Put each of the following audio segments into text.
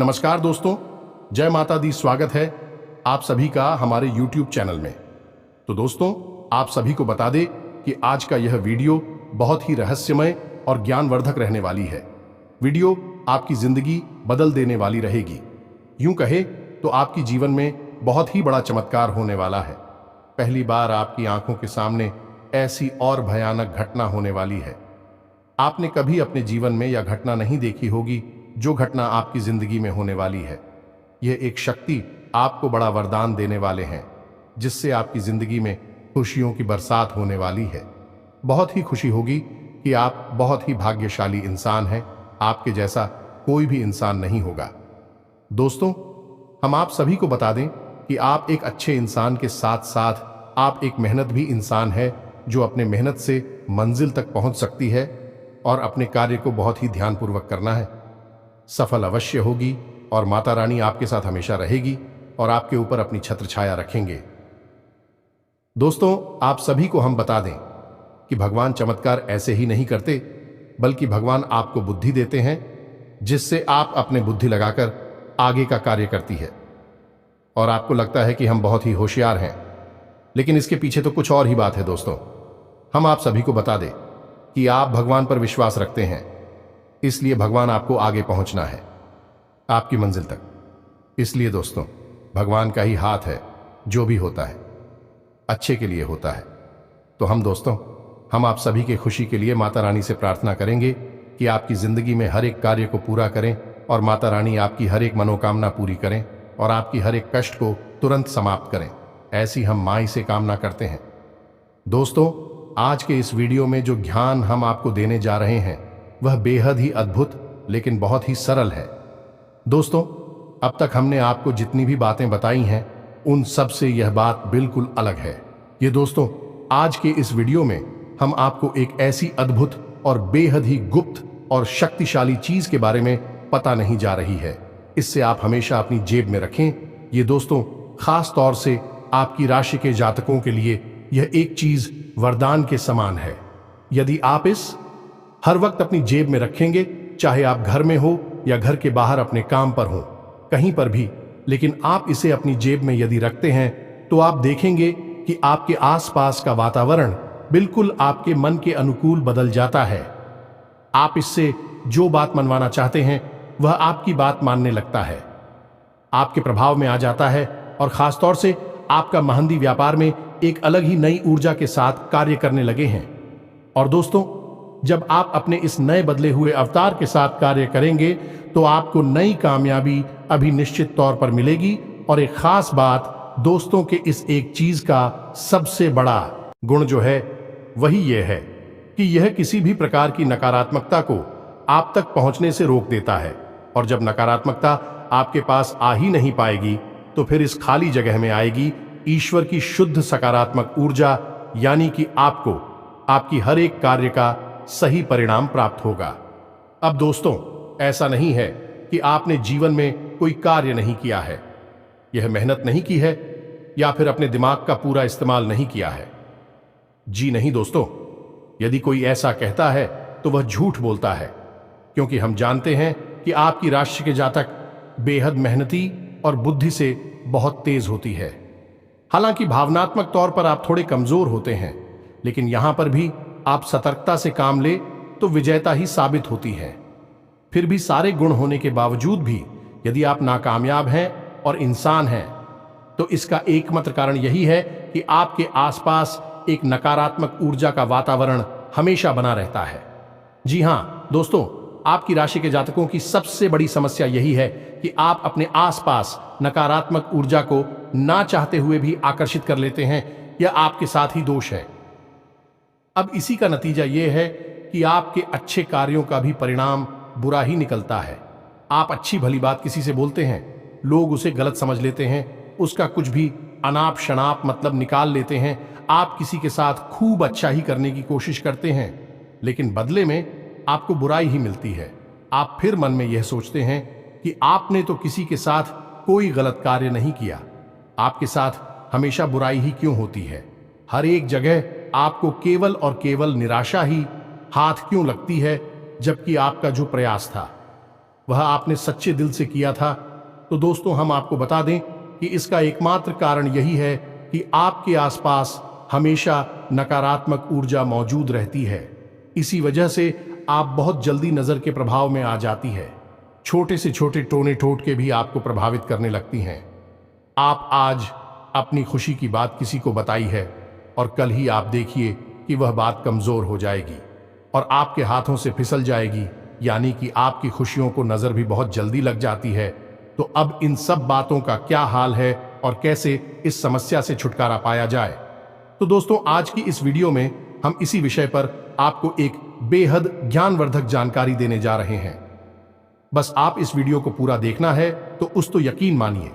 नमस्कार दोस्तों, जय माता दी। स्वागत है आप सभी का हमारे YouTube चैनल में। तो दोस्तों, आप सभी को बता दें कि आज का यह वीडियो बहुत ही रहस्यमय और ज्ञानवर्धक रहने वाली है। वीडियो आपकी जिंदगी बदल देने वाली रहेगी। यूं कहे तो आपकी जीवन में बहुत ही बड़ा चमत्कार होने वाला है। पहली बार आपकी आंखों के सामने ऐसी और भयानक घटना होने वाली है। आपने कभी अपने जीवन में यह घटना नहीं देखी होगी जो घटना आपकी जिंदगी में होने वाली है। यह एक शक्ति आपको बड़ा वरदान देने वाले हैं, जिससे आपकी जिंदगी में खुशियों की बरसात होने वाली है। बहुत ही खुशी होगी कि आप बहुत ही भाग्यशाली इंसान हैं। आपके जैसा कोई भी इंसान नहीं होगा। दोस्तों, हम आप सभी को बता दें कि आप एक अच्छे इंसान के साथ साथ आप एक मेहनत भी इंसान है, जो अपने मेहनत से मंजिल तक पहुंच सकती है और अपने कार्य को बहुत ही ध्यानपूर्वक करना है। सफल अवश्य होगी और माता रानी आपके साथ हमेशा रहेगी और आपके ऊपर अपनी छत्र छाया रखेंगे। दोस्तों, आप सभी को हम बता दें कि भगवान चमत्कार ऐसे ही नहीं करते, बल्कि भगवान आपको बुद्धि देते हैं, जिससे आप अपने बुद्धि लगाकर आगे का कार्य करती है। और आपको लगता है कि हम बहुत ही होशियार हैं, लेकिन इसके पीछे तो कुछ और ही बात है। दोस्तों, हम आप सभी को बता दें कि आप भगवान पर विश्वास रखते हैं, इसलिए भगवान आपको आगे पहुंचना है, आपकी मंजिल तक। इसलिए दोस्तों, भगवान का ही हाथ है, जो भी होता है अच्छे के लिए होता है। तो हम आप सभी के खुशी के लिए माता रानी से प्रार्थना करेंगे कि आपकी जिंदगी में हर एक कार्य को पूरा करें और माता रानी आपकी हर एक मनोकामना पूरी करें और आपकी हर एक कष्ट को तुरंत समाप्त करें। ऐसी हम माई से कामना करते हैं। दोस्तों, आज के इस वीडियो में जो ज्ञान हम आपको देने जा रहे हैं वह बेहद ही अद्भुत लेकिन बहुत ही सरल है। दोस्तों, अब तक हमने आपको जितनी भी बातें बताई हैं उन सब से यह बात बिल्कुल अलग है। ये दोस्तों, आज के इस वीडियो में हम आपको एक ऐसी अद्भुत और बेहद ही गुप्त और शक्तिशाली चीज के बारे में पता नहीं जा रही है। इससे आप हमेशा अपनी जेब में रखें। ये दोस्तों, खास तौर से आपकी राशि के जातकों के लिए यह एक चीज वरदान के समान है। यदि आप इस हर वक्त अपनी जेब में रखेंगे, चाहे आप घर में हो या घर के बाहर अपने काम पर हो, कहीं पर भी, लेकिन आप इसे अपनी जेब में यदि रखते हैं तो आप देखेंगे कि आपके आसपास का वातावरण बिल्कुल आपके मन के अनुकूल बदल जाता है। आप इससे जो बात मनवाना चाहते हैं वह आपकी बात मानने लगता है, आपके प्रभाव में आ जाता है और खास तौर से आपका महंदी व्यापार में एक अलग ही नई ऊर्जा के साथ कार्य करने लगे हैं। और दोस्तों, जब आप अपने इस नए बदले हुए अवतार के साथ कार्य करेंगे तो आपको नई कामयाबी अभी निश्चित तौर पर मिलेगी। और एक खास बात दोस्तों के इस एक चीज का सबसे बड़ा गुण जो है वही ये है कि यह किसी भी प्रकार की नकारात्मकता को आप तक पहुंचने से रोक देता है। और जब नकारात्मकता आपके पास आ ही नहीं पाएगी तो फिर इस खाली जगह में आएगी ईश्वर की शुद्ध सकारात्मक ऊर्जा, यानी कि आपको आपकी हर एक कार्य का सही परिणाम प्राप्त होगा। अब दोस्तों, ऐसा नहीं है कि आपने जीवन में कोई कार्य नहीं किया है, यह मेहनत नहीं की है या फिर अपने दिमाग का पूरा इस्तेमाल नहीं किया है। जी नहीं दोस्तों, यदि कोई ऐसा कहता है तो वह झूठ बोलता है, क्योंकि हम जानते हैं कि आपकी राशि के जातक बेहद मेहनती और बुद्धि से बहुत तेज होती है। हालांकि भावनात्मक तौर पर आप थोड़े कमजोर होते हैं, लेकिन यहां पर भी आप सतर्कता से काम ले तो विजेता ही साबित होती है। फिर भी सारे गुण होने के बावजूद भी यदि आप नाकामयाब हैं और इंसान हैं, तो इसका एकमात्र कारण यही है कि आपके आसपास एक नकारात्मक ऊर्जा का वातावरण हमेशा बना रहता है। जी हां दोस्तों, आपकी राशि के जातकों की सबसे बड़ी समस्या यही है कि आप अपने आसपास नकारात्मक ऊर्जा को ना चाहते हुए भी आकर्षित कर लेते हैं। यह आपके साथ ही दोष है। अब इसी का नतीजा यह है कि आपके अच्छे कार्यों का भी परिणाम बुरा ही निकलता है। आप अच्छी भली बात किसी से बोलते हैं, लोग उसे गलत समझ लेते हैं, उसका कुछ भी अनाप शनाप मतलब निकाल लेते हैं। आप किसी के साथ खूब अच्छा ही करने की कोशिश करते हैं, लेकिन बदले में आपको बुराई ही मिलती है। आप फिर मन में यह सोचते हैं कि आपने तो किसी के साथ कोई गलत कार्य नहीं किया, आपके साथ हमेशा बुराई ही क्यों होती है। हर एक जगह आपको केवल और केवल निराशा ही हाथ क्यों लगती है, जबकि आपका जो प्रयास था वह आपने सच्चे दिल से किया था, तो दोस्तों हम आपको बता दें कि इसका एकमात्र कारण यही है कि आपके आसपास हमेशा नकारात्मक ऊर्जा मौजूद रहती है। इसी वजह से आप बहुत जल्दी नजर के प्रभाव में आ जाती है। छोटे से छोटे टोने टोटके भी आपको प्रभावित करने लगती हैं। आप आज अपनी खुशी की बात किसी को बताई है और कल ही आप देखिए कि वह बात कमजोर हो जाएगी और आपके हाथों से फिसल जाएगी, यानी कि आपकी खुशियों को नजर भी बहुत जल्दी लग जाती है। तो अब इन सब बातों का क्या हाल है और कैसे इस समस्या से छुटकारा पाया जाए, तो दोस्तों आज की इस वीडियो में हम इसी विषय पर आपको एक बेहद ज्ञानवर्धक जानकारी देने जा रहे हैं। बस आप इस वीडियो को पूरा देखना है तो यकीन मानिए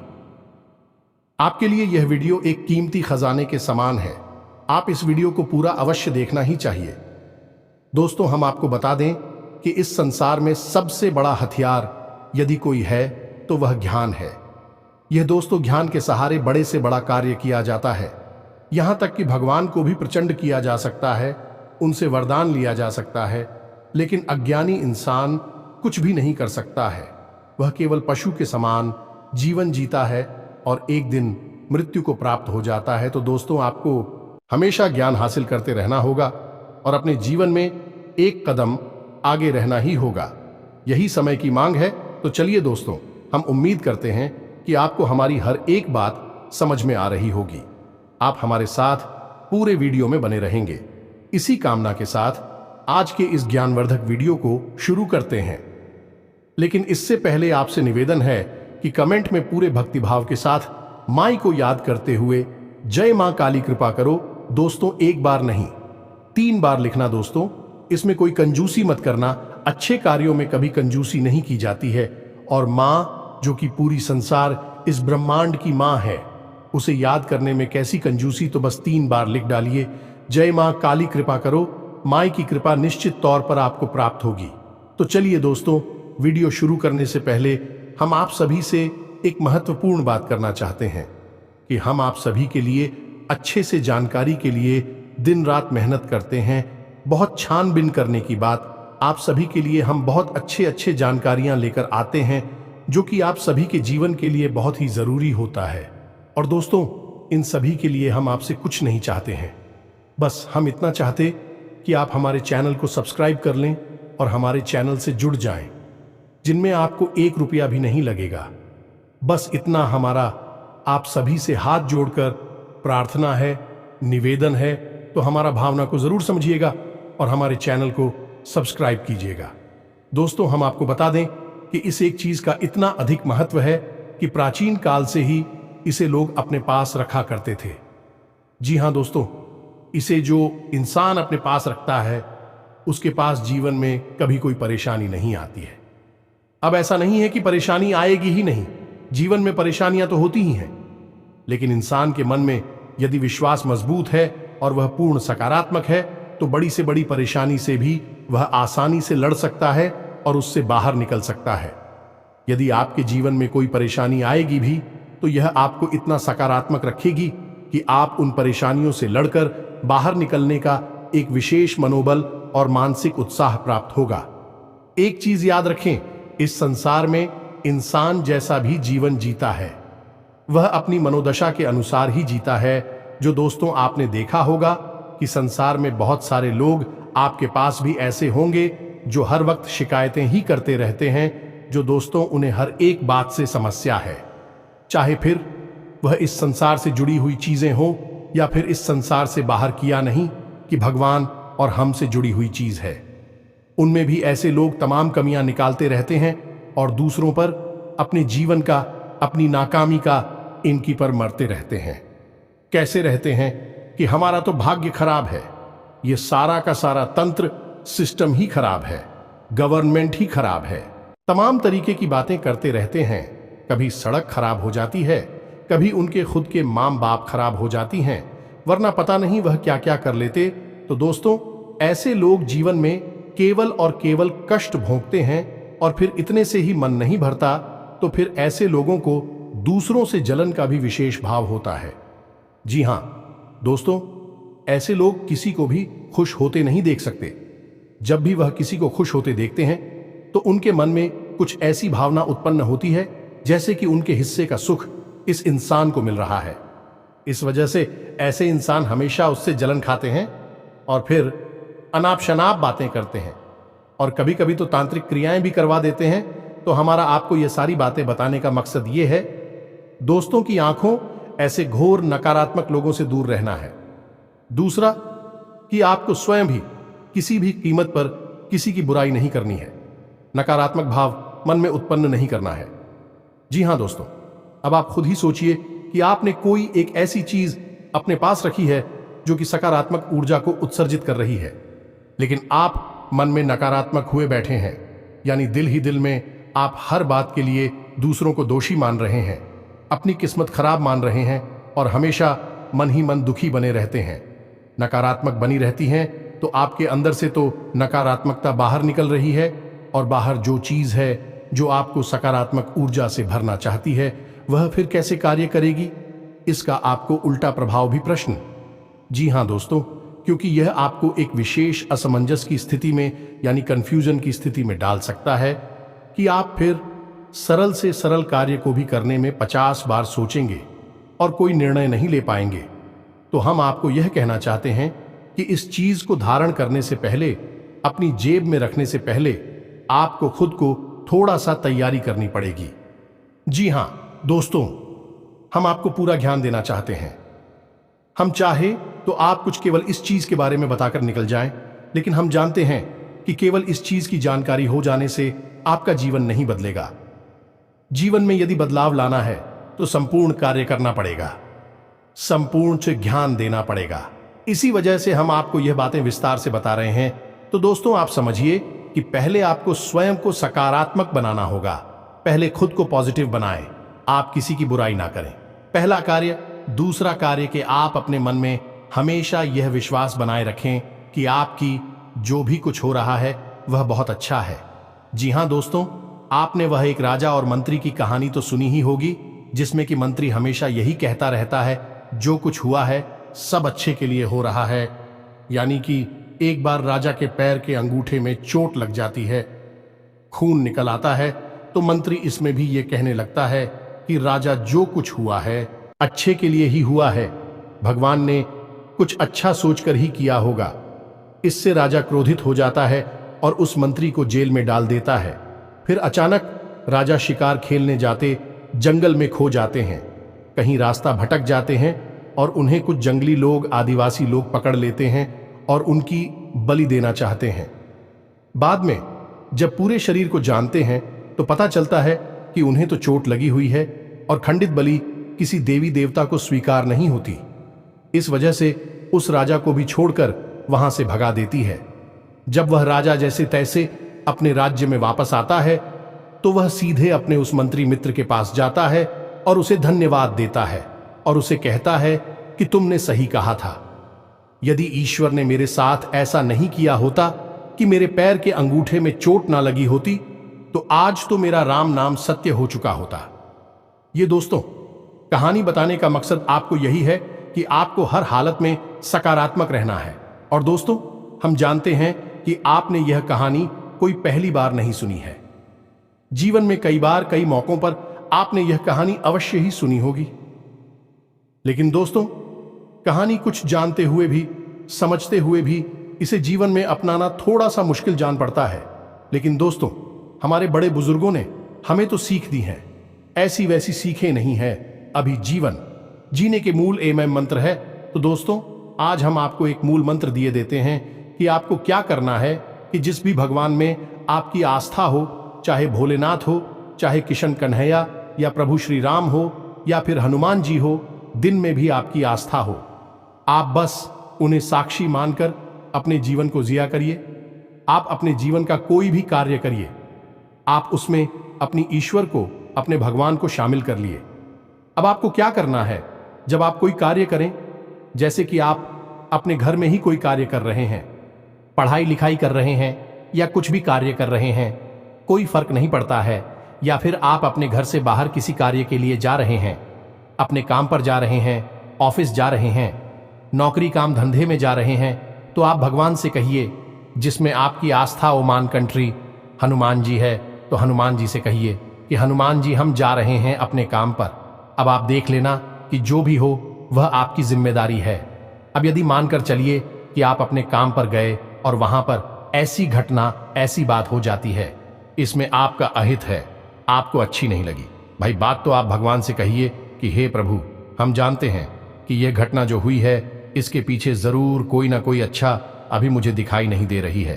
आपके लिए यह वीडियो एक कीमती खजाने के समान है। आप इस वीडियो को पूरा अवश्य देखना ही चाहिए। दोस्तों हम आपको बता दें कि इस संसार में सबसे बड़ा हथियार यदि कोई है तो वह ज्ञान है। यह दोस्तों ज्ञान के सहारे बड़े से बड़ा कार्य किया जाता है। यहां तक कि भगवान को भी प्रचंड किया जा सकता है, उनसे वरदान लिया जा सकता है, लेकिन अज्ञानी इंसान कुछ भी नहीं कर सकता है। वह केवल पशु के समान जीवन जीता है और एक दिन मृत्यु को प्राप्त हो जाता है। तो दोस्तों आपको हमेशा ज्ञान हासिल करते रहना होगा और अपने जीवन में एक कदम आगे रहना ही होगा। यही समय की मांग है। तो चलिए दोस्तों, हम उम्मीद करते हैं कि आपको हमारी हर एक बात समझ में आ रही होगी। आप हमारे साथ पूरे वीडियो में बने रहेंगे। इसी कामना के साथ आज के इस ज्ञानवर्धक वीडियो को शुरू करते हैं। लेकिन इससे पहले आपसे निवेदन है कि कमेंट में पूरे भक्तिभाव के साथ माई को याद करते हुए जय मां काली कृपा करो। दोस्तों एक बार नहीं 3 बार लिखना दोस्तों। इसमें कोई कंजूसी मत करना। अच्छे कार्यों में कभी कंजूसी नहीं की जाती है और मां जो कि पूरी संसार इस ब्रह्मांड की मां है, उसे याद करने में कैसी कंजूसी। तो बस 3 बार लिख डालिए जय मां काली कृपा करो। माई की कृपा निश्चित तौर पर आपको प्राप्त होगी। तो चलिए दोस्तों, वीडियो शुरू करने से पहले हम आप सभी से एक महत्वपूर्ण बात करना चाहते हैं कि हम आप सभी के लिए अच्छे से जानकारी के लिए दिन रात मेहनत करते हैं। बहुत छानबीन करने की बात, आप सभी के लिए हम बहुत अच्छे जानकारियां लेकर आते हैं जो कि आप सभी के जीवन के लिए बहुत ही जरूरी होता है। और दोस्तों इन सभी के लिए हम आपसे कुछ नहीं चाहते हैं, बस हम इतना चाहते कि आप हमारे चैनल को सब्सक्राइब कर लें और हमारे चैनल से जुड़ जाएं, जिनमें आपको 1 रुपया भी नहीं लगेगा। बस इतना हमारा आप सभी से हाथ जोड़कर प्रार्थना है, निवेदन है। तो हमारा भावना को जरूर समझिएगा और हमारे चैनल को सब्सक्राइब कीजिएगा। दोस्तों हम आपको बता दें कि इस एक चीज का इतना अधिक महत्व है कि प्राचीन काल से ही इसे लोग अपने पास रखा करते थे। जी हां दोस्तों, इसे जो इंसान अपने पास रखता है उसके पास जीवन में कभी कोई परेशानी नहीं आती है। अब ऐसा नहीं है कि परेशानी आएगी ही नहीं, जीवन में परेशानियां तो होती ही हैं, लेकिन इंसान के मन में यदि विश्वास मजबूत है और वह पूर्ण सकारात्मक है तो बड़ी से बड़ी परेशानी से भी वह आसानी से लड़ सकता है और उससे बाहर निकल सकता है। यदि आपके जीवन में कोई परेशानी आएगी भी तो यह आपको इतना सकारात्मक रखेगी कि आप उन परेशानियों से लड़कर बाहर निकलने का एक विशेष मनोबल और मानसिक उत्साह प्राप्त होगा। एक चीज याद रखें, इस संसार में इंसान जैसा भी जीवन जीता है वह अपनी मनोदशा के अनुसार ही जीता है। जो दोस्तों आपने देखा होगा कि संसार में बहुत सारे लोग, आपके पास भी ऐसे होंगे जो हर वक्त शिकायतें ही करते रहते हैं, जो दोस्तों उन्हें हर एक बात से समस्या है, चाहे फिर वह इस संसार से जुड़ी हुई चीजें हों या फिर इस संसार से बाहर किया नहीं कि भगवान और हमसे जुड़ी हुई चीज है। उनमें भी ऐसे लोग तमाम कमियां निकालते रहते हैं और दूसरों पर अपने जीवन का, अपनी नाकामी का इनकी पर मरते रहते हैं। कैसे रहते हैं कि हमारा तो भाग्य खराब है, ये सारा का सारा तंत्र सिस्टम ही खराब है, गवर्नमेंट ही खराब है। तमाम तरीके की बातें करते रहते हैं। कभी सड़क खराब हो जाती है, कभी उनके खुद के माँ बाप खराब हो जाती हैं, वरना पता नहीं वह क्या क्या कर लेते। तो दोस्तों ऐसे लोग जीवन में केवल और केवल कष्ट भोगते हैं और फिर इतने से ही मन नहीं भरता, तो फिर ऐसे लोगों को दूसरों से जलन का भी विशेष भाव होता है। जी हां दोस्तों, ऐसे लोग किसी को भी खुश होते नहीं देख सकते। जब भी वह किसी को खुश होते देखते हैं तो उनके मन में कुछ ऐसी भावना उत्पन्न होती है जैसे कि उनके हिस्से का सुख इस इंसान को मिल रहा है। इस वजह से ऐसे इंसान हमेशा उससे जलन खाते हैं और फिर अनाप शनाप बातें करते हैं और कभी कभी तो तांत्रिक क्रियाएं भी करवा देते हैं। तो हमारा आपको ये सारी बातें बताने का मकसद ये है, दोस्तों की आंखों ऐसे घोर नकारात्मक लोगों से दूर रहना है। दूसरा कि आपको स्वयं भी किसी भी कीमत पर किसी की बुराई नहीं करनी है, नकारात्मक भाव मन में उत्पन्न नहीं करना है। जी हां दोस्तों, अब आप खुद ही सोचिए कि आपने कोई एक ऐसी चीज अपने पास रखी है जो कि सकारात्मक ऊर्जा को उत्सर्जित कर रही है, लेकिन आप मन में नकारात्मक हुए बैठे हैं, यानी दिल ही दिल में आप हर बात के लिए दूसरों को दोषी मान रहे हैं, अपनी किस्मत खराब मान रहे हैं और हमेशा मन ही मन दुखी बने रहते हैं, नकारात्मक बनी रहती हैं। तो आपके अंदर से तो नकारात्मकता बाहर निकल रही है और बाहर जो चीज है जो आपको सकारात्मक ऊर्जा से भरना चाहती है वह फिर कैसे कार्य करेगी, इसका आपको उल्टा प्रभाव भी प्रश्न। जी हां दोस्तों, क्योंकि यह आपको एक विशेष असमंजस की स्थिति में यानी कंफ्यूजन की स्थिति में डाल सकता है कि आप फिर सरल से सरल कार्य को भी करने में 50 बार सोचेंगे और कोई निर्णय नहीं ले पाएंगे। तो हम आपको यह कहना चाहते हैं कि इस चीज को धारण करने से पहले, अपनी जेब में रखने से पहले आपको खुद को थोड़ा सा तैयारी करनी पड़ेगी। जी हां दोस्तों, हम आपको पूरा ज्ञान देना चाहते हैं। हम चाहे तो आप कुछ केवल इस चीज के बारे में बताकर निकल जाएं, लेकिन हम जानते हैं कि केवल इस चीज की जानकारी हो जाने से आपका जीवन नहीं बदलेगा। जीवन में यदि बदलाव लाना है तो संपूर्ण कार्य करना पड़ेगा, संपूर्ण से ज्ञान देना पड़ेगा। इसी वजह से हम आपको यह बातें विस्तार से बता रहे हैं। तो दोस्तों, आप समझिए कि पहले आपको स्वयं को सकारात्मक बनाना होगा। पहले खुद को पॉजिटिव बनाएं, आप किसी की बुराई ना करें, पहला कार्य। दूसरा कार्य कि आप अपने मन में हमेशा यह विश्वास बनाए रखें कि आपकी जो भी कुछ हो रहा है वह बहुत अच्छा है। जी हां दोस्तों, आपने वह एक राजा और मंत्री की कहानी तो सुनी ही होगी, जिसमें कि मंत्री हमेशा यही कहता रहता है जो कुछ हुआ है सब अच्छे के लिए हो रहा है। यानी कि एक बार राजा के पैर के अंगूठे में चोट लग जाती है, खून निकल आता है, तो मंत्री इसमें भी ये कहने लगता है कि राजा जो कुछ हुआ है अच्छे के लिए ही हुआ है, भगवान ने कुछ अच्छा सोचकर ही किया होगा। इससे राजा क्रोधित हो जाता है और उस मंत्री को जेल में डाल देता है। फिर अचानक राजा शिकार खेलने जाते जंगल में खो जाते हैं, कहीं रास्ता भटक जाते हैं और उन्हें कुछ जंगली लोग, आदिवासी लोग पकड़ लेते हैं और उनकी बलि देना चाहते हैं। बाद में जब पूरे शरीर को जानते हैं तो पता चलता है कि उन्हें तो चोट लगी हुई है और खंडित बलि किसी देवी देवता को स्वीकार नहीं होती। इस वजह से उस राजा को भी छोड़कर वहां से भगा देती है। जब वह राजा जैसे तैसे अपने राज्य में वापस आता है तो वह सीधे अपने उस मंत्री मित्र के पास जाता है और उसे धन्यवाद देता है और उसे कहता है कि तुमने सही कहा था। यदि ईश्वर ने मेरे साथ ऐसा नहीं किया होता कि मेरे पैर के अंगूठे में चोट ना लगी होती, तो आज तो मेरा राम नाम सत्य हो चुका होता। ये दोस्तों, कहानी बताने का मकसद आपको यही है कि आपको हर हालत में सकारात्मक रहना है। और दोस्तों, हम जानते हैं कि आपने यह कहानी कोई पहली बार नहीं सुनी है। जीवन में कई बार, कई मौकों पर आपने यह कहानी अवश्य ही सुनी होगी। लेकिन दोस्तों, कहानी कुछ जानते हुए भी, समझते हुए भी इसे जीवन में अपनाना थोड़ा सा मुश्किल जान पड़ता है। लेकिन दोस्तों, हमारे बड़े बुजुर्गों ने हमें तो सीख दी है, ऐसी वैसी सीखें नहीं है। अभी जीवन जीने के मूल एम मंत्र है। तो दोस्तों, आज हम आपको एक मूल मंत्र दिए देते हैं कि आपको क्या करना है कि जिस भी भगवान में आपकी आस्था हो, चाहे भोलेनाथ हो, चाहे किशन कन्हैया या प्रभु श्री राम हो या फिर हनुमान जी हो, दिन में भी आपकी आस्था हो, आप बस उन्हें साक्षी मानकर अपने जीवन को जिया करिए। आप अपने जीवन का कोई भी कार्य करिए, आप उसमें अपनी ईश्वर को, अपने भगवान को शामिल कर लिए। अब आपको क्या करना है, जब आप कोई कार्य करें, जैसे कि आप अपने घर में ही कोई कार्य कर रहे हैं, पढ़ाई लिखाई कर रहे हैं या कुछ भी कार्य कर रहे हैं, कोई फर्क नहीं पड़ता है, या फिर आप अपने घर से बाहर किसी कार्य के लिए जा रहे हैं, अपने काम पर जा रहे हैं, ऑफिस जा रहे हैं, नौकरी काम धंधे में जा रहे हैं, तो आप भगवान से कहिए, जिसमें आपकी आस्था ओ मान कंट्री हनुमान जी है, तो हनुमान जी से कहिए कि हनुमान जी, हम जा रहे हैं अपने काम पर, अब आप देख लेना कि जो भी हो वह आपकी जिम्मेदारी है। अब यदि मानकर चलिए कि आप अपने काम पर गए और वहां पर ऐसी घटना, ऐसी बात हो जाती है, इसमें आपका अहित है, आपको अच्छी नहीं लगी, भाई बात तो आप भगवान से कहिए कि हे प्रभु, हम जानते हैं कि यह घटना जो हुई है इसके पीछे जरूर कोई ना कोई अच्छा अभी मुझे दिखाई नहीं दे रही है,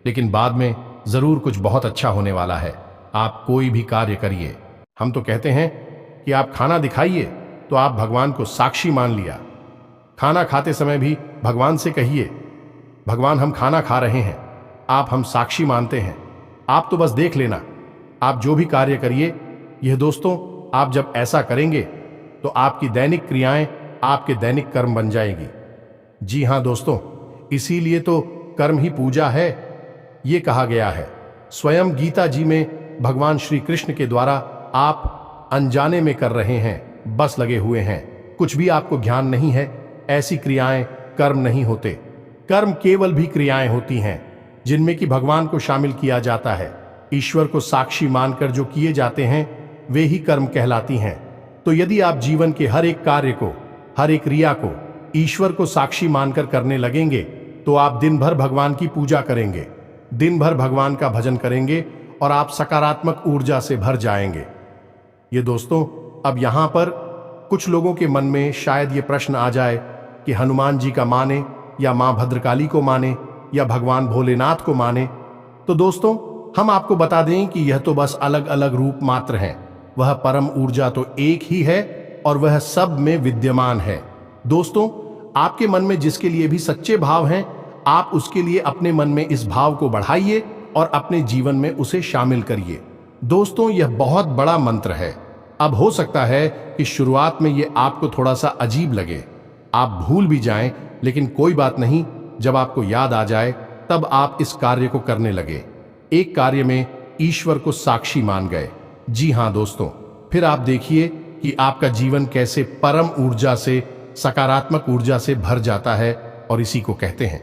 लेकिन बाद में जरूर कुछ बहुत अच्छा होने वाला है। आप कोई भी कार्य करिए, हम तो कहते हैं कि आप खाना दिखाइए, तो आप भगवान को साक्षी मान लिया। खाना खाते समय भी भगवान से कहिए, भगवान हम खाना खा रहे हैं, आप हम साक्षी मानते हैं, आप तो बस देख लेना। आप जो भी कार्य करिए, यह दोस्तों, आप जब ऐसा करेंगे तो आपकी दैनिक क्रियाएं आपके दैनिक कर्म बन जाएगी। जी हां दोस्तों, इसीलिए तो कर्म ही पूजा है, ये कहा गया है। स्वयं गीता जी में भगवान श्री कृष्ण के द्वारा आप अनजाने में कर रहे हैं, बस लगे हुए हैं, कुछ भी आपको ज्ञान नहीं है, ऐसी क्रियाएं कर्म नहीं होते। कर्म केवल भी क्रियाएं होती हैं जिनमें कि भगवान को शामिल किया जाता है। ईश्वर को साक्षी मानकर जो किए जाते हैं वे ही कर्म कहलाती हैं। तो यदि आप जीवन के हर एक कार्य को, हर एक क्रिया को ईश्वर को साक्षी मानकर करने लगेंगे तो आप दिन भर भगवान की पूजा करेंगे, दिन भर भगवान का भजन करेंगे और आप सकारात्मक ऊर्जा से भर जाएंगे। ये दोस्तों, अब यहां पर कुछ लोगों के मन में शायद ये प्रश्न आ जाए कि हनुमान जी का माने या मां भद्रकाली को माने या भगवान भोलेनाथ को माने। तो दोस्तों, हम आपको बता दें कि यह तो बस अलग अलग रूप मात्र हैं, वह परम ऊर्जा तो एक ही है और वह सब में विद्यमान है। दोस्तों, आपके मन में जिसके लिए भी सच्चे भाव हैं, आप उसके लिए अपने मन में इस भाव को बढ़ाइए और अपने जीवन में उसे शामिल करिए। दोस्तों, यह बहुत बड़ा मंत्र है। अब हो सकता है कि शुरुआत में यह आपको थोड़ा सा अजीब लगे, आप भूल भी जाएं, लेकिन कोई बात नहीं, जब आपको याद आ जाए तब आप इस कार्य को करने लगे। एक कार्य में ईश्वर को साक्षी मान गए। जी हां दोस्तों, फिर आप देखिए कि आपका जीवन कैसे परम ऊर्जा से, सकारात्मक ऊर्जा से भर जाता है। और इसी को कहते हैं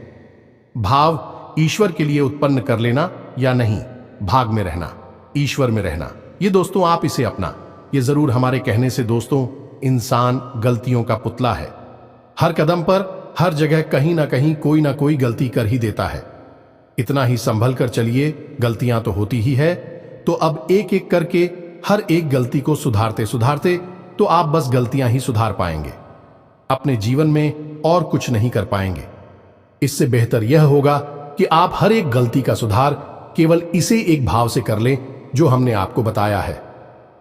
भाव। ईश्वर के लिए उत्पन्न कर लेना या नहीं, भाग में रहना, ईश्वर में रहना। ये दोस्तों, आप इसे अपना, ये जरूर हमारे कहने से दोस्तों, इंसान गलतियों का पुतला है। हर कदम पर, हर जगह कहीं ना कहीं कोई ना कोई गलती कर ही देता है। इतना ही संभल कर चलिए, गलतियां तो होती ही है। तो अब एक एक करके हर एक गलती को सुधारते सुधारते तो आप बस गलतियां ही सुधार पाएंगे, अपने जीवन में और कुछ नहीं कर पाएंगे। इससे बेहतर यह होगा कि आप हर एक गलती का सुधार केवल इसे एक भाव से कर लें जो हमने आपको बताया है।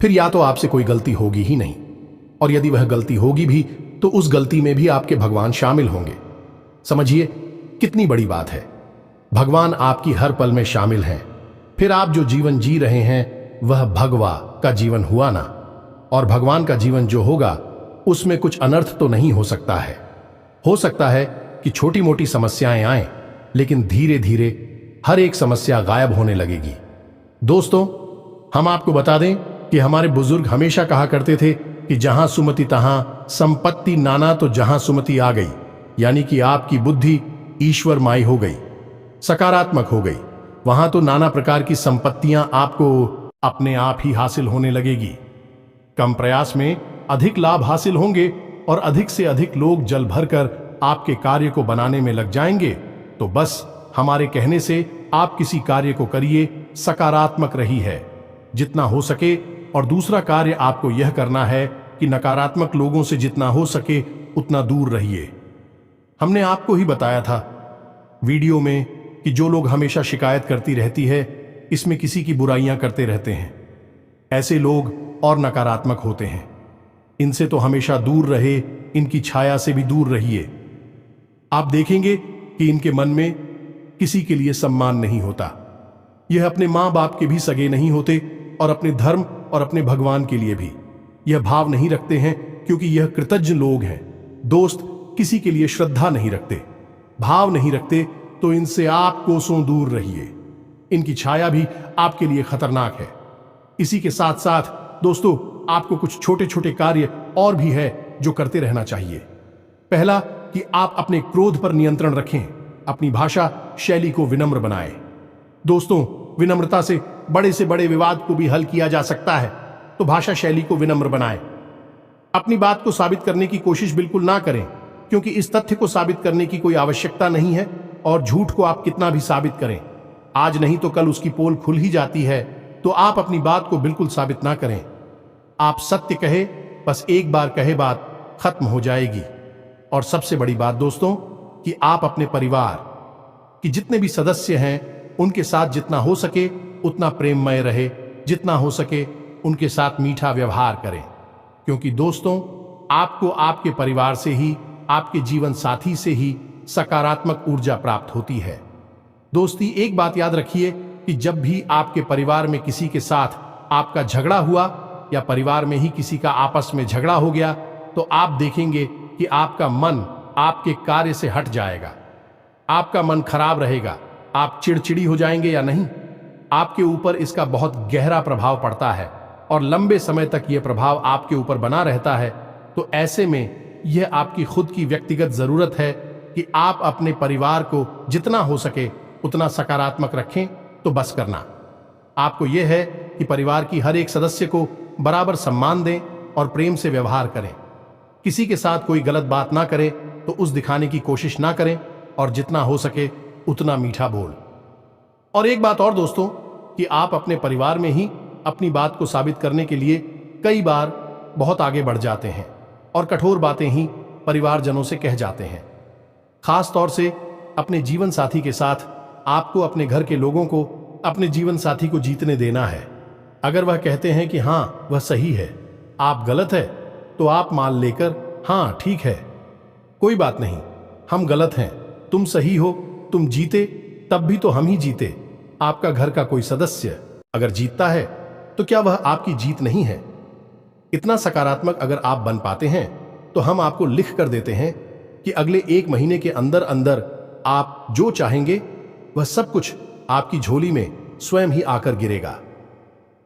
फिर या तो आपसे कोई गलती होगी ही नहीं, और यदि वह गलती होगी भी तो उस गलती में भी आपके भगवान शामिल होंगे। समझिए कितनी बड़ी बात है, भगवान आपकी हर पल में शामिल हैं। फिर आप जो जीवन जी रहे हैं वह भगवा का जीवन हुआ ना, और भगवान का जीवन जो होगा उसमें कुछ अनर्थ तो नहीं हो सकता है। हो सकता है कि छोटी मोटी समस्याएं आएं, लेकिन धीरे धीरे हर एक समस्या गायब होने लगेगी। दोस्तों, हम आपको बता दें कि हमारे बुजुर्ग हमेशा कहा करते थे कि जहां सुमति तहां संपत्ति नाना, तो जहां सुमति आ गई, यानी कि आपकी बुद्धि ईश्वर माई हो गई, सकारात्मक हो गई, वहां तो नाना प्रकार की संपत्तियां आपको अपने आप ही हासिल होने लगेगी। कम प्रयास में अधिक लाभ हासिल होंगे और अधिक से अधिक लोग जल भरकर आपके कार्य को बनाने में लग जाएंगे। तो बस हमारे कहने से आप किसी कार्य को करिए, सकारात्मक रही है जितना हो सके। और दूसरा कार्य आपको यह करना है कि नकारात्मक लोगों से जितना हो सके उतना दूर रहिए। हमने आपको ही बताया था वीडियो में कि जो लोग हमेशा शिकायत करती रहती है, इसमें किसी की बुराइयां करते रहते हैं, ऐसे लोग और नकारात्मक होते हैं। इनसे तो हमेशा दूर रहे, इनकी छाया से भी दूर रहिए। आप देखेंगे कि इनके मन में किसी के लिए सम्मान नहीं होता। यह अपने मां बाप के भी सगे नहीं होते और अपने धर्म और अपने भगवान के लिए भी यह भाव नहीं रखते हैं, क्योंकि यह कृतज्ञ लोग हैं। दोस्त किसी के लिए श्रद्धा नहीं रखते, भाव नहीं रखते, तो इनसे आप कोसों दूर रहिए। इनकी छाया भी आपके लिए खतरनाक है। इसी के साथ साथ दोस्तों, आपको कुछ छोटे छोटे कार्य और भी है जो करते रहना चाहिए। पहला कि आप अपने क्रोध पर नियंत्रण रखें, अपनी भाषा शैली को विनम्र बनाएं। दोस्तों, विनम्रता से बड़े से बड़े विवाद को भी हल किया जा सकता है, तो भाषा शैली को विनम्र बनाएं। अपनी बात को साबित करने की कोशिश बिल्कुल ना करें, क्योंकि इस तथ्य को साबित करने की कोई आवश्यकता नहीं है, और झूठ को आप कितना भी साबित करें, आज नहीं तो कल उसकी पोल खुल ही जाती है। तो आप अपनी बात को बिल्कुल साबित ना करें। आप सत्य कहे, बस एक बार कहे बात खत्म हो जाएगी। और सबसे बड़ी बात दोस्तों, कि आप अपने परिवार कि जितने भी सदस्य हैं उनके साथ जितना हो सके उतना प्रेममय रहे, जितना हो सके उनके साथ मीठा व्यवहार करें, क्योंकि दोस्तों आपको आपके परिवार से ही, आपके जीवन साथी से ही सकारात्मक ऊर्जा प्राप्त होती है। दोस्ती, एक बात याद रखिए कि जब भी आपके परिवार में किसी के साथ आपका झगड़ा हुआ या परिवार में ही किसी का आपस में झगड़ा हो गया, तो आप देखेंगे कि आपका मन आपके कार्य से हट जाएगा, आपका मन खराब रहेगा, आप चिड़चिड़ी हो जाएंगे या नहीं, आपके ऊपर इसका बहुत गहरा प्रभाव पड़ता है और लंबे समय तक यह प्रभाव आपके ऊपर बना रहता है। तो ऐसे में यह आपकी खुद की व्यक्तिगत जरूरत है कि आप अपने परिवार को जितना हो सके उतना सकारात्मक रखें। तो बस करना आपको यह है कि परिवार की हर एक सदस्य को बराबर सम्मान दें और प्रेम से व्यवहार करें। किसी के साथ कोई गलत बात ना करें तो उस दिखाने की कोशिश ना करें, और जितना हो सके उतना मीठा बोल। और एक बात और दोस्तों, कि आप अपने परिवार में ही अपनी बात को साबित करने के लिए कई बार बहुत आगे बढ़ जाते हैं और कठोर बातें ही परिवारजनों से कह जाते हैं। खास तौर से अपने जीवन साथी के साथ आपको अपने घर के लोगों को अपने जीवन साथी को जीतने देना है। अगर वह कहते हैं कि हाँ वह सही है, आप गलत है, तो आप मान लेकर हाँ ठीक है, कोई बात नहीं, हम गलत हैं, तुम सही हो, तुम जीते तब भी तो हम ही जीते। आपका घर का कोई सदस्य अगर जीतता है तो क्या वह आपकी जीत नहीं है? इतना सकारात्मक अगर आप बन पाते हैं तो हम आपको लिख कर देते हैं कि अगले 1 महीने के अंदर अंदर आप जो चाहेंगे वह सब कुछ आपकी झोली में स्वयं ही आकर गिरेगा।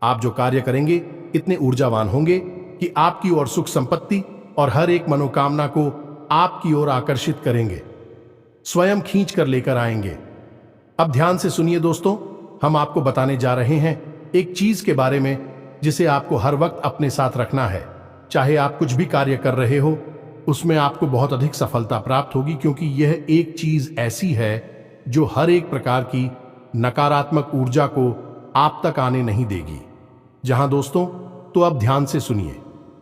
आप जो कार्य करेंगे इतने ऊर्जावान होंगे कि आपकी ओर सुख संपत्ति और हर एक मनोकामना को आपकी ओर आकर्षित करेंगे, स्वयं खींच कर लेकर आएंगे। अब ध्यान से सुनिए दोस्तों, हम आपको बताने जा रहे हैं एक चीज के बारे में जिसे आपको हर वक्त अपने साथ रखना है। चाहे आप कुछ भी कार्य कर रहे हो, उसमें आपको बहुत अधिक सफलता प्राप्त होगी, क्योंकि यह एक चीज ऐसी है जो हर एक प्रकार की नकारात्मक ऊर्जा को आप तक आने नहीं देगी। जहां दोस्तों, तो अब ध्यान से सुनिए,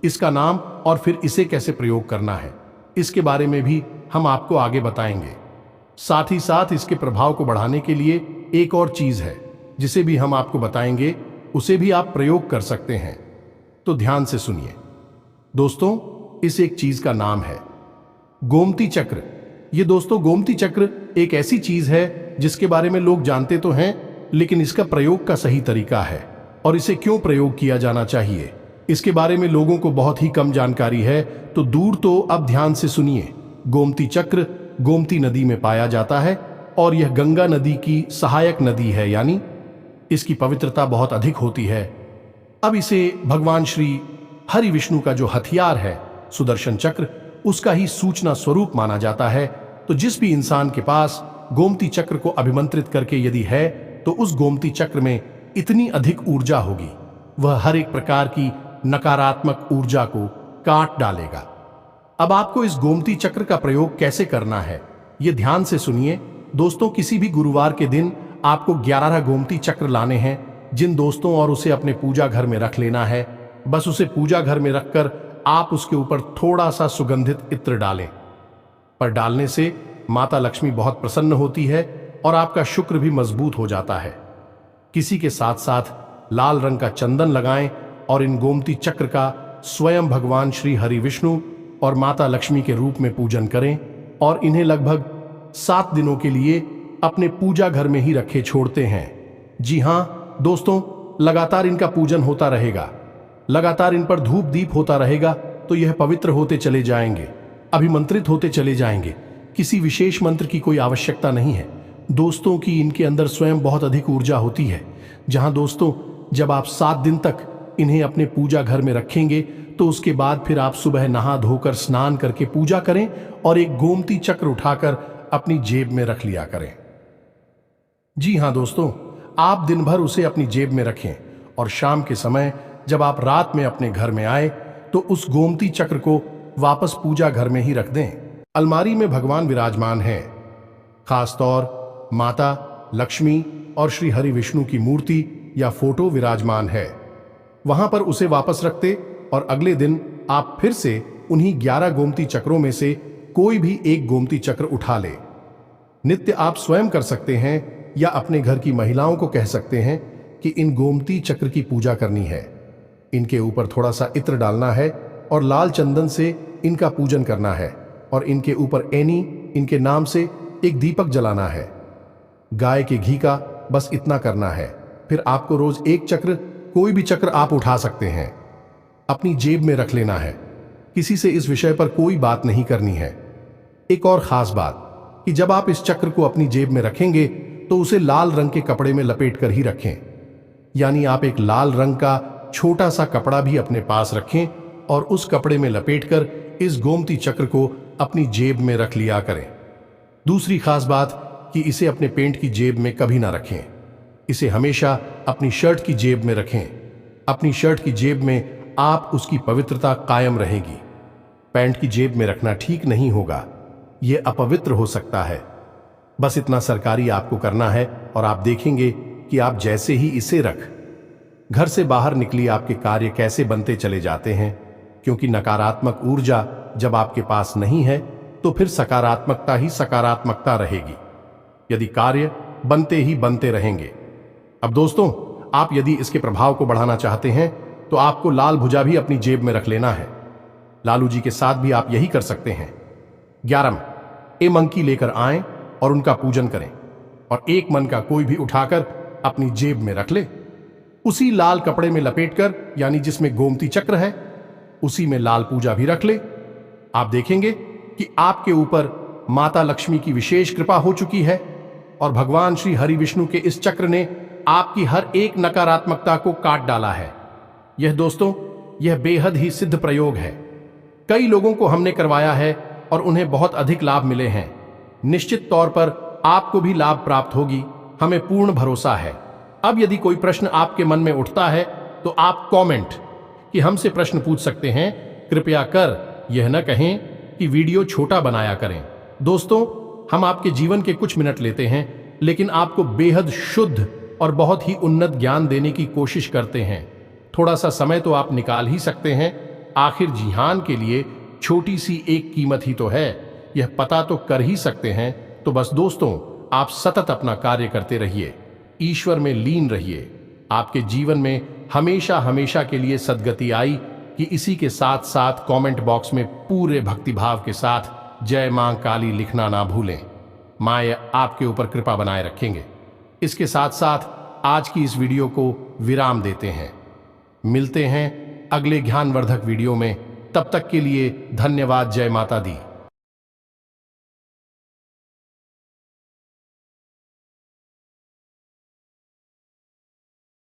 इसका नाम और फिर इसे कैसे प्रयोग करना है, इसके बारे में भी हम आपको आगे बताएंगे। साथ ही साथ इसके प्रभाव को बढ़ाने के लिए एक और चीज है जिसे भी हम आपको बताएंगे, उसे भी आप प्रयोग कर सकते हैं। तो ध्यान से सुनिए दोस्तों, इस एक चीज का नाम है गोमती चक्र। ये दोस्तों, गोमती चक्र एक ऐसी चीज है जिसके बारे में लोग जानते तो हैं, लेकिन इसका प्रयोग का सही तरीका है और इसे क्यों प्रयोग किया जाना चाहिए, इसके बारे में लोगों को बहुत ही कम जानकारी है। तो दूर तो अब ध्यान से सुनिए। गोमती चक्र गोमती नदी में पाया जाता है और यह गंगा नदी की सहायक नदी है, यानी इसकी पवित्रता बहुत अधिक होती है। अब इसे भगवान श्री हरि विष्णु का जो हथियार है सुदर्शन चक्र, उसका ही सूचना स्वरूप माना जाता है। तो जिस भी इंसान के पास गोमती चक्र को अभिमंत्रित करके यदि है, तो उस गोमती चक्र में इतनी अधिक ऊर्जा होगी, वह हर एक प्रकार की नकारात्मक ऊर्जा को काट डालेगा। अब आपको इस गोमती चक्र का प्रयोग कैसे करना है, यह ध्यान से सुनिए दोस्तों। किसी भी गुरुवार के दिन आपको 11 गोमती चक्र लाने हैं जिन दोस्तों, और उसे अपने पूजा घर में रख लेना है। बस उसे पूजा घर में रखकर आप उसके ऊपर थोड़ा सा सुगंधित इत्र डालें। पर डालने से माता लक्ष्मी बहुत प्रसन्न होती है और आपका शुक्र भी मजबूत हो जाता है। किसी के साथ साथ लाल रंग का चंदन लगाएं और इन गोमती चक्र का स्वयं भगवान श्री हरि विष्णु और माता लक्ष्मी के रूप में पूजन करें और इन्हें लगभग 7 दिनों के लिए अपने पूजा घर में ही रखे छोड़ते हैं। जी हां दोस्तों, लगातार इनका पूजन होता रहेगा, लगातार इन पर धूप दीप होता रहेगा, तो यह पवित्र होते चले जाएंगे, अभिमंत्रित होते चले जाएंगे। किसी विशेष मंत्र की कोई आवश्यकता नहीं है दोस्तों, कि इनके अंदर स्वयं बहुत अधिक ऊर्जा होती है। जहां दोस्तों, जब आप 7 दिन तक इन्हें अपने पूजा घर में रखेंगे, तो उसके बाद फिर आप सुबह नहा धोकर स्नान करके पूजा करें और एक गोमती चक्र उठाकर अपनी जेब में रख लिया करें। जी हां दोस्तों, आप दिन भर उसे अपनी जेब में रखें और शाम के समय जब आप रात में अपने घर में आए तो उस गोमती चक्र को वापस पूजा घर में ही रख दें। अलमारी में भगवान विराजमान हैं, खासतौर माता लक्ष्मी और श्री हरि विष्णु की मूर्ति या फोटो विराजमान है। वहां पर उसे वापस रखते और अगले दिन आप फिर से उन्हीं 11 गोमती चक्रों में से कोई भी एक गोमती चक्र उठा ले। नित्य आप स्वयं कर सकते हैं या अपने घर की महिलाओं को कह सकते हैं कि इन गोमती चक्र की पूजा करनी है। इनके ऊपर थोड़ा सा इत्र डालना है और लाल चंदन से इनका पूजन करना है और इनके ऊपर एनी इनके नाम से एक दीपक जलाना है। गाय के घी का बस इतना करना है। फिर आपको रोज एक चक्र, कोई भी चक्र आप उठा सकते हैं, अपनी जेब में रख लेना है। किसी से इस विषय पर कोई बात नहीं करनी है। एक और खास बात कि जब आप इस चक्र को अपनी जेब में रखेंगे तो उसे लाल रंग के कपड़े में लपेट कर ही रखें। यानी आप एक लाल रंग का छोटा सा कपड़ा भी अपने पास रखें और उस कपड़े में लपेटकर इस गोमती चक्र को अपनी जेब में रख लिया करें। दूसरी खास बात कि इसे अपने पेंट की जेब में कभी ना रखें। इसे हमेशा अपनी शर्ट की जेब में रखें। अपनी शर्ट की जेब में आप उसकी पवित्रता कायम रहेगी। पैंट की जेब में रखना ठीक नहीं होगा, यह अपवित्र हो सकता है। बस इतना सरकारी आपको करना है और आप देखेंगे कि आप जैसे ही इसे रख घर से बाहर निकली, आपके कार्य कैसे बनते चले जाते हैं। क्योंकि नकारात्मक ऊर्जा जब आपके पास नहीं है तो फिर सकारात्मकता ही सकारात्मकता रहेगी। यदि कार्य बनते ही बनते रहेंगे। अब दोस्तों, आप यदि इसके प्रभाव को बढ़ाना चाहते हैं तो आपको लाल भुजा भी अपनी जेब में रख लेना है। लालू जी के साथ भी आप यही कर सकते हैं। 11 ए मंकी लेकर आएं और उनका पूजन करें और एक मन का कोई भी उठाकर अपनी जेब में रख ले। उसी लाल कपड़े में लपेटकर, यानी जिसमें गोमती चक्र है, उसी में लाल पूजा भी रख ले। आप देखेंगे कि आपके ऊपर माता लक्ष्मी की विशेष कृपा हो चुकी है और भगवान श्री हरि विष्णु के इस चक्र ने आपकी हर एक नकारात्मकता को काट डाला है। यह दोस्तों, यह बेहद ही सिद्ध प्रयोग है। कई लोगों को हमने करवाया है और उन्हें बहुत अधिक लाभ मिले हैं। निश्चित तौर पर आपको भी लाभ प्राप्त होगी, हमें पूर्ण भरोसा है। अब यदि कोई प्रश्न आपके मन में उठता है तो आप कमेंट कि हमसे प्रश्न पूछ सकते हैं। कृपया कर यह न कहें कि वीडियो छोटा बनाया करें। दोस्तों, हम आपके जीवन के कुछ मिनट लेते हैं, लेकिन आपको बेहद शुद्ध और बहुत ही उन्नत ज्ञान देने की कोशिश करते हैं। थोड़ा सा समय तो आप निकाल ही सकते हैं। आखिर जिहान के लिए छोटी सी एक कीमत ही तो है, यह पता तो कर ही सकते हैं। तो बस दोस्तों, आप सतत अपना कार्य करते रहिए, ईश्वर में लीन रहिए। आपके जीवन में हमेशा हमेशा के लिए सद्गति आई कि इसी के साथ साथ कमेंट बॉक्स में पूरे भक्तिभाव के साथ जय मां काली लिखना ना भूलें। मां आपके ऊपर कृपा बनाए रखेंगे। इसके साथ साथ आज की इस वीडियो को विराम देते हैं। मिलते हैं अगले ज्ञानवर्धक वीडियो में। तब तक के लिए धन्यवाद। जय माता दी।